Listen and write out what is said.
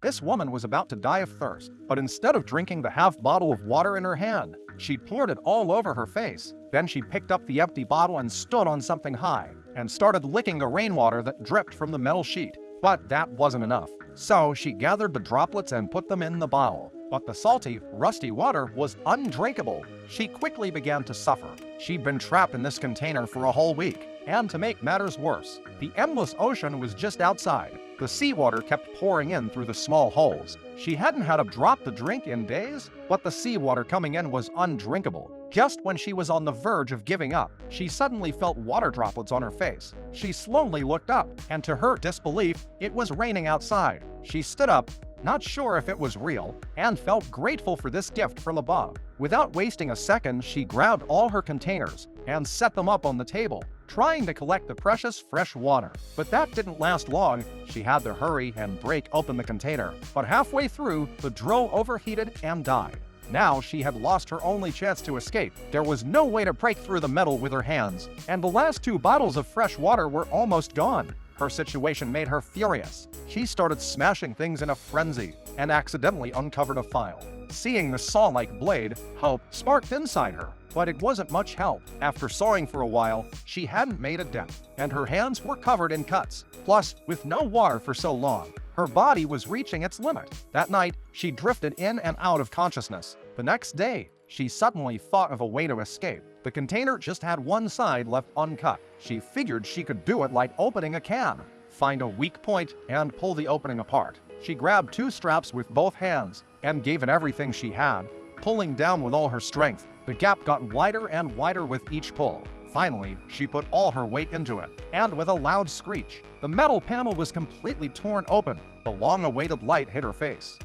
This woman was about to die of thirst, but instead of drinking the half bottle of water in her hand, she poured it all over her face. Then she picked up the empty bottle and stood on something high, and started licking the rainwater that dripped from the metal sheet. But that wasn't enough. So she gathered the droplets and put them in the bottle. But the salty, rusty water was undrinkable. She quickly began to suffer. She'd been trapped in this container for a whole week. And to make matters worse, the endless ocean was just outside. The seawater kept pouring in through the small holes. She hadn't had a drop to drink in days, but the seawater coming in was undrinkable. Just when she was on the verge of giving up, she suddenly felt water droplets on her face. She slowly looked up, and to her disbelief, it was raining outside. She stood up, not sure if it was real, and felt grateful for this gift from above. Without wasting a second, she grabbed all her containers and set them up on the table, trying to collect the precious fresh water. But that didn't last long. She had to hurry and break open the container. But halfway through, the drill overheated and died. Now she had lost her only chance to escape. There was no way to break through the metal with her hands, and the last 2 bottles of fresh water were almost gone. Her situation made her furious. She started smashing things in a frenzy and accidentally uncovered a file. Seeing the saw-like blade, hope sparked inside her, but it wasn't much help. After sawing for a while, she hadn't made a dent, and her hands were covered in cuts. Plus, with no water for so long, her body was reaching its limit. That night, she drifted in and out of consciousness. The next day, she suddenly thought of a way to escape. The container just had one side left uncut. She figured she could do it like opening a can. Find a weak point and pull the opening apart. She grabbed 2 straps with both hands and gave it everything she had, pulling down with all her strength. The gap got wider and wider with each pull. Finally, she put all her weight into it, and with a loud screech, the metal panel was completely torn open. The long-awaited light hit her face.